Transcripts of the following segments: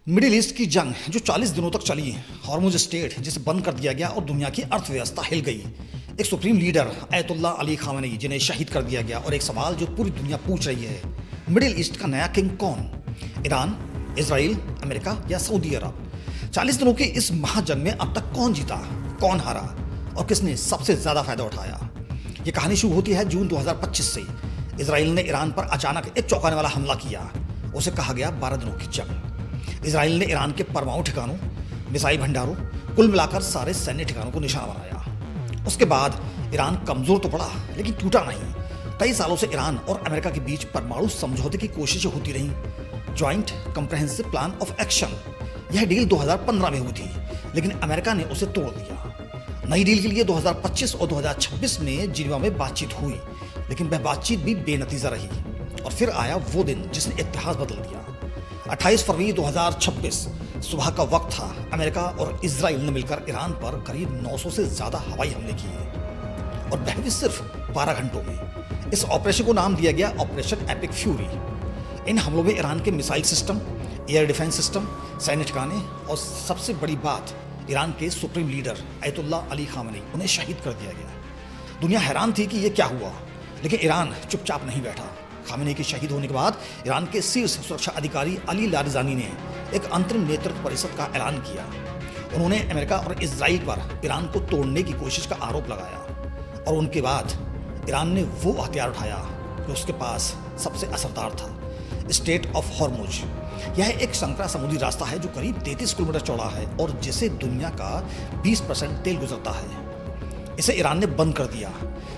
Middle east की जंग जो 40 दिनों तक चली, हॉर्मुज स्टेट जिसे बंद कर दिया गया और दुनिया की अर्थव्यवस्था हिल गई, एक सुप्रीम लीडर अयतुल्ला अली खामेनी जिन्हें शहीद कर दिया गया, और एक सवाल जो पूरी दुनिया पूछ रही है, मिडिल ईस्ट का नया किंग कौन? ईरान, इजराइल, अमेरिका या सऊदी अरब? 40 दिनों की इस महाजंग में अब तक कौन जीता, कौन हारा और किसने सबसे ज्यादा फायदा उठाया? ये कहानी शुरू होती है जून 2025 से। इजराइल ने ईरान पर अचानक एक चौंकाने वाला हमला किया। उसे कहा गया 12 दिनों की जंग। इजराइल ने ईरान के परमाणु ठिकानों, मिसाइल भंडारों, कुल मिलाकर सारे सैन्य ठिकानों को निशाना बनाया। उसके बाद ईरान कमजोर तो पड़ा लेकिन टूटा नहीं। कई सालों से ईरान और अमेरिका के बीच परमाणु समझौते की कोशिशें होती रहीं। Joint comprehensive plan of action, यह डील 2015 में हुई थी, लेकिन अमेरिका ने उसे तोड़ दिया। नई डील के लिए 2025 और 2026 में जिनेवा में बातचीत हुई, लेकिन वह बातचीत भी बेनतीजा रही। और फिर आया वो दिन जिसने इतिहास बदल दिया। 28 फरवरी 2026 सुबह का वक्त था। अमेरिका और इजराइल ने मिलकर ईरान पर करीब 900 से ज्यादा हवाई हमले किए, और वह भी सिर्फ 12 घंटों में। इस ऑपरेशन को नाम दिया गया ऑपरेशन एपिक फ्यूरी। इन हमलों में ईरान के missile system, air defence system, सैन्य ठिकाने और सबसे बड़ी बात, ईरान के सुप्रीम लीडर अयतुल्ला अली खामेनी, उन्हें शहीद कर दिया गया। दुनिया हैरान थी कि यह क्या हुआ, लेकिन ईरान चुपचाप नहीं बैठा। खामेनी के शहीद होने के बाद ईरान के शीर्ष सुरक्षा अधिकारी अली लारिजानी ने एक अंतरिम नेतृत्व परिषद का ऐलान किया। उन्होंने अमेरिका और इजराइल पर ईरान को तोड़ने की कोशिश का आरोप लगाया, और उनके बाद ईरान ने वो हथियार उठाया जो उसके पास सबसे असरदार था, स्टेट ऑफ हॉर्मुज। यह एक संकरा समुद्री रास्ता है जो करीब 33 किलोमीटर चौड़ा है और जिसे दुनिया का 20% तेल गुजरता है। इसे ईरान ने बंद कर दिया।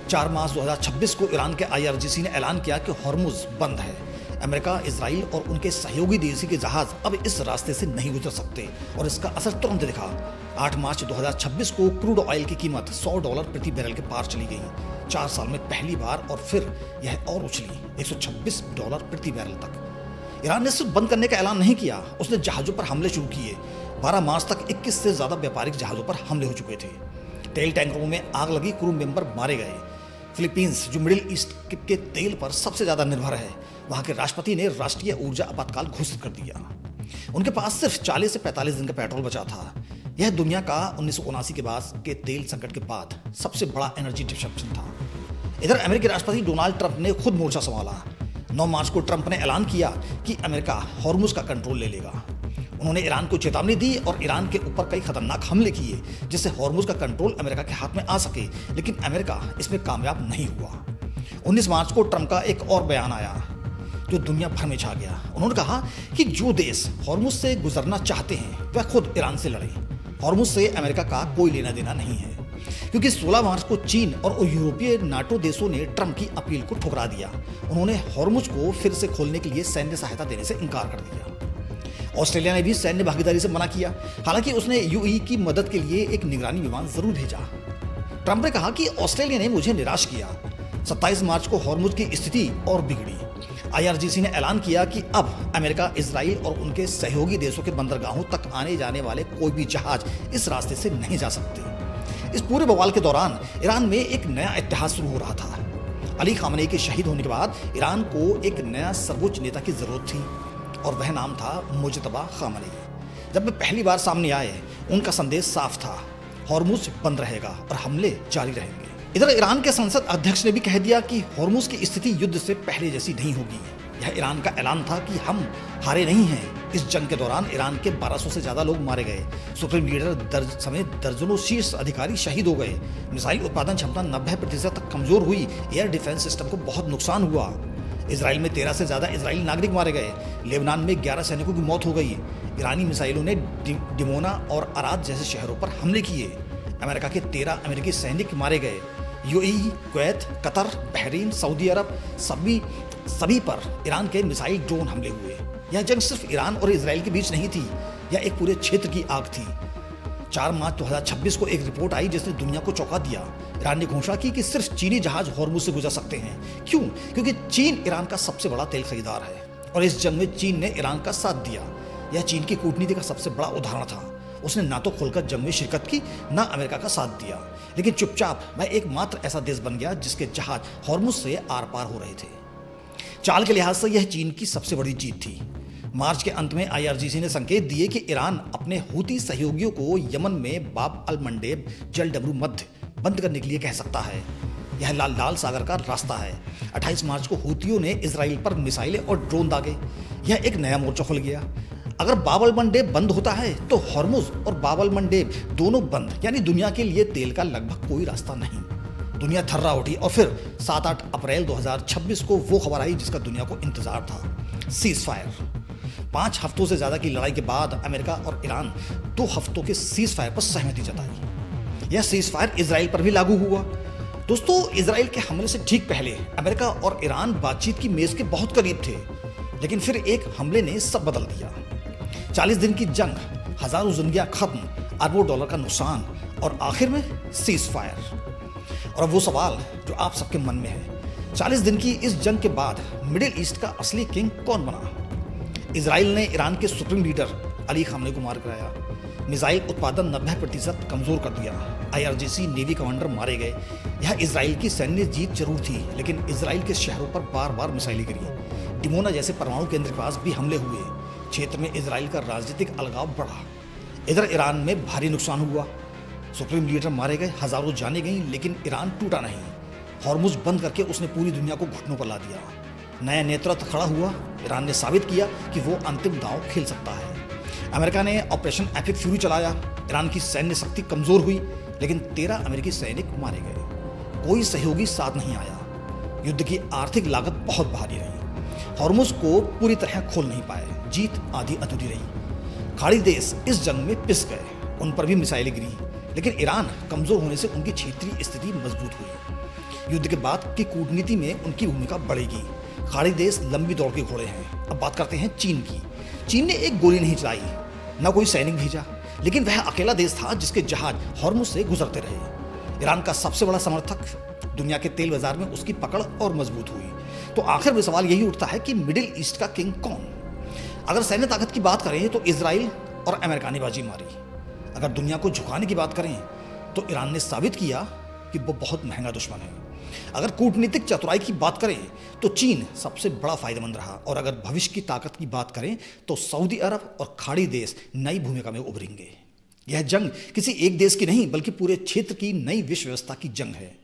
4 मार्च 2026 को ईरान के IRGC ने ऐलान किया कि हॉर्मुज बंद है। अमेरिका, इजराइल और उनके सहयोगी देशी के जहाज अब इस रास्ते से नहीं गुजर सकते, और इसका असर तुरंत दिखा। 8 मार्च 2026 को क्रूड ऑयल की कीमत $100 प्रति बैरल के पार चली गई, 4 साल में पहली बार, और फिर यह और उछली $126 प्रति बैरल तक। ईरान ने सिर्फ बंद करने का ऐलान नहीं किया, उसने जहाजों पर हमले शुरू किए। 12 मार्च तक 21 से ज्यादा व्यापारिक जहाजों पर हमले हो चुके थे। तेल टैंकरों में आग लगी, क्रू मेंबर मारे गए। फिलीपींस, जो मिडिल ईस्ट के तेल पर सबसे ज्यादा निर्भर है, वहां के राष्ट्रपति ने राष्ट्रीय ऊर्जा आपातकाल घोषित कर दिया। उनके पास सिर्फ 40 से 45 दिन का पेट्रोल बचा था। यह दुनिया का 1979 के बाद के तेल संकट के बाद सबसे बड़ा एनर्जी डिसरप्शन था। इधर अमेरिकी राष्ट्रपति डोनाल्ड ट्रंप ने खुद मोर्चा संभाला। 9 मार्च को ट्रंप ने ऐलान किया कि अमेरिका हॉर्मुज का कंट्रोल ले लेगा। उन्होंने ईरान को चेतावनी दी और ईरान के ऊपर कई खतरनाक हमले किए, जिससे हॉर्मुज का कंट्रोल अमेरिका के हाथ में आ सके, लेकिन अमेरिका इसमें कामयाब नहीं हुआ। 19 मार्च को ट्रंप का एक और बयान आया जो दुनिया भर में छा गया। उन्होंने कहा कि जो देश हॉर्मुज से गुजरना चाहते हैं वह खुद ईरान से लड़े। हॉर्मुज से अमेरिका का कोई लेना देना नहीं है, क्योंकि 16 मार्च को चीन और यूरोपीय नाटो देशों ने ट्रंप की अपील को ठुकरा दिया। उन्होंने हॉर्मुज को फिर से खोलने के लिए सैन्य सहायता देने से इनकार कर दिया। ऑस्ट्रेलिया ने भी सैन्य भागीदारी से मना किया, हालांकि उसने UAE की मदद के लिए एक निगरानी विमान जरूर भेजा। ट्रंप ने कहा कि ऑस्ट्रेलिया ने मुझे निराश किया। 27 मार्च को हॉर्मुज की स्थिति और बिगड़ी। IRGC ने ऐलान किया कि अब अमेरिका, इजराइल और उनके सहयोगी देशों के बंदरगाहों तक आने जाने वाले कोई भी जहाज इस रास्ते से नहीं जा सकते। इस पूरे बवाल के दौरान ईरान में एक नया इतिहास शुरू हो रहा था। अली खामेनी के शहीद होने के बाद ईरान को एक नया सर्वोच्च नेता की जरूरत थी, और वह नाम था मुजतबा खामेनी। जब वे पहली बार सामने आए, उनका संदेश साफ था, हॉर्मुज बंद रहेगा और हमले जारी रहेंगे। इधर ईरान के संसद अध्यक्ष ने भी कह दिया कि हॉर्मुज की स्थिति युद्ध से पहले जैसी नहीं होगी। यह ईरान का ऐलान था कि हम हारे नहीं हैं। इस जंग के दौरान ईरान के 1200 से ज्यादा लोग मारे गए। सुप्रीम लीडर समेत दर्जनों शीर्ष अधिकारी शहीद हो गए। मिसाइल उत्पादन क्षमता 90% तक कमजोर हुई। एयर डिफेंस सिस्टम को बहुत नुकसान हुआ। इजराइल में 13 से ज्यादा इजरायली नागरिक मारे गए। लेबनान में 11 सैनिकों की मौत हो गई। ईरानी मिसाइलों ने डिमोना और अराद जैसे शहरों पर हमले किए। अमेरिका के 13 अमेरिकी सैनिक मारे गए। UAE, Kuwait, Qatar, Bahrain, Saudi Arab, सभी पर ईरान के मिसाइल ड्रोन हमले हुए। यह जंग सिर्फ ईरान और इजराइल के बीच नहीं थी, यह एक पूरे क्षेत्र की आग थी। 4 मार्च 2026 को एक रिपोर्ट आई जिसने दुनिया को चौंका दिया। ईरान ने घोषणा की कि सिर्फ चीनी जहाज हॉर्मुज से गुजर सकते हैं। क्यों? क्योंकि चीन ईरान का सबसे बड़ा तेल खरीदार है, और इस जंग में चीन ने ईरान का साथ दिया। यह चीन की कूटनीति का सबसे बड़ा उदाहरण था। उसने ना तो खुलकर जंग में शिरकत की, ना अमेरिका का साथ दिया, लेकिन चुपचाप वह एकमात्र ऐसा देश बन गया जिसके जहाज हॉर्मुज से आर पार हो रहे थे। चाल के लिहाज से यह चीन की सबसे बड़ी जीत थी। मार्च के अंत में आईआरजीसी ने संकेत दिए कि ईरान अपने हूती सहयोगियों को यमन में बाब अल मंडेब जल डमरू मध्य बंद करने के लिए कह सकता है। यह लाल सागर का रास्ता है। 28 मार्च को हूतियों ने इजराइल पर मिसाइलें और ड्रोन दागे। यह एक नया मोर्चा खुल गया। अगर बाब अल मंडेब बंद होता है तो हॉर्मुज और बाब अल मंडेब दोनों बंद, यानी दुनिया के लिए तेल का लगभग कोई रास्ता नहीं। दुनिया थर्रा उठी और फिर 7-8 अप्रैल 2026 को वो खबर आई जिसका दुनिया को इंतजार था, सीज फायर। 5 हफ्तों से ज्यादा की लड़ाई के बाद अमेरिका और ईरान 2 हफ्तों के सीज फायर पर सहमति जताई। यह सीज फायर इजराइल पर भी लागू हुआ। दोस्तों, इजराइल के हमले से ठीक पहले अमेरिका और ईरान बातचीत की मेज के बहुत करीब थे, लेकिन फिर एक हमले ने सब बदल दिया। 40 दिन की जंग, हजारों जिंदगियां खत्म, अरबों डॉलर का नुकसान और आखिर में सीज फायर। और अब वो सवाल जो आप सबके मन में है, 40 दिन की इस जंग के बाद मिडिल ईस्ट का असली किंग कौन बना? इजराइल ने ईरान के सुप्रीम लीडर अली खामनेई को मार गिराया। मिसाइल उत्पादन 90% कमजोर कर दिया। आईआरजीसी नेवी कमांडर मारे गए। यह इजराइल की सैन्य जीत जरूर थी, लेकिन इजराइल के शहरों पर बार बार मिसाइलें गिरी। डिमोना जैसे परमाणु केंद्र के पास भी हमले हुए। क्षेत्र में इजराइल का राजनीतिक अलगाव बढ़ा। इधर ईरान में भारी नुकसान हुआ। सुप्रीम लीडर मारे गए, हजारों जाने गई, लेकिन ईरान टूटा नहीं। हॉर्मुज बंद करके उसने पूरी दुनिया को घुटनों पर ला दिया। नया नेतृत्व खड़ा हुआ। ईरान ने साबित किया कि वो अंतिम दांव खेल सकता है। अमेरिका ने ऑपरेशन एपिक फ्यूरी चलाया। ईरान की सैन्य शक्ति कमजोर हुई, लेकिन 13 अमेरिकी सैनिक मारे गए। कोई सहयोगी साथ नहीं आया। युद्ध की आर्थिक लागत बहुत भारी रही। हॉर्मुज को पूरी तरह खोल नहीं पाए। जीत आधी अधूरी रही। खाड़ी देश इस जंग में पिस गए। उन पर भी मिसाइलें गिरी, लेकिन ईरान कमजोर होने से उनकी क्षेत्रीय स्थिति मजबूत हुई। युद्ध के बाद की कूटनीति में उनकी भूमिका बढ़ेगी। खाड़ी देश लंबी दौड़ के घोड़े हैं। अब बात करते हैं चीन की। चीन ने एक गोली नहीं चलाई, न कोई सैनिक भेजा, लेकिन वह अकेला देश था जिसके जहाज हॉर्मुज से गुजरते रहे। ईरान का सबसे बड़ा समर्थक, दुनिया के तेल बाजार में उसकी पकड़ और मजबूत हुई। तो आखिर में सवाल यही उठता है कि मिडिल ईस्ट का किंग कौन? अगर सैन्य ताकत की बात करें तो इजराइल और अमेरिका ने बाजी मारी। अगर दुनिया को झुकाने की बात करें तो ईरान ने साबित किया कि वो बहुत महंगा दुश्मन है। अगर कूटनीतिक चतुराई की बात करें तो चीन सबसे बड़ा फायदेमंद रहा। और अगर भविष्य की ताकत की बात करें तो सऊदी अरब और खाड़ी देश नई भूमिका में उभरेंगे। यह जंग किसी एक देश की नहीं, बल्कि पूरे क्षेत्र की नई विश्व व्यवस्था की जंग है।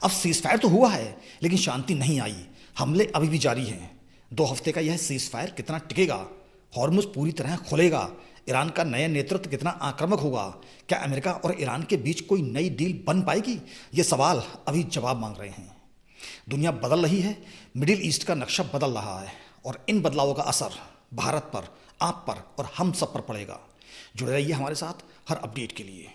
अब सीज फायर तो हुआ है, लेकिन शांति नहीं आई। हमले अभी भी जारी हैं। 2 हफ्ते का यह सीज फायर कितना टिकेगा? हॉर्मुज पूरी तरह खुलेगा? ईरान का नया नेतृत्व कितना आक्रामक होगा? क्या अमेरिका और ईरान के बीच कोई नई डील बन पाएगी? ये सवाल अभी जवाब मांग रहे हैं। दुनिया बदल रही है, मिडिल ईस्ट का नक्शा बदल रहा है, और इन बदलावों का असर भारत पर, आप पर और हम सब पर पड़ेगा। जुड़े रहिए हमारे साथ हर अपडेट के लिए।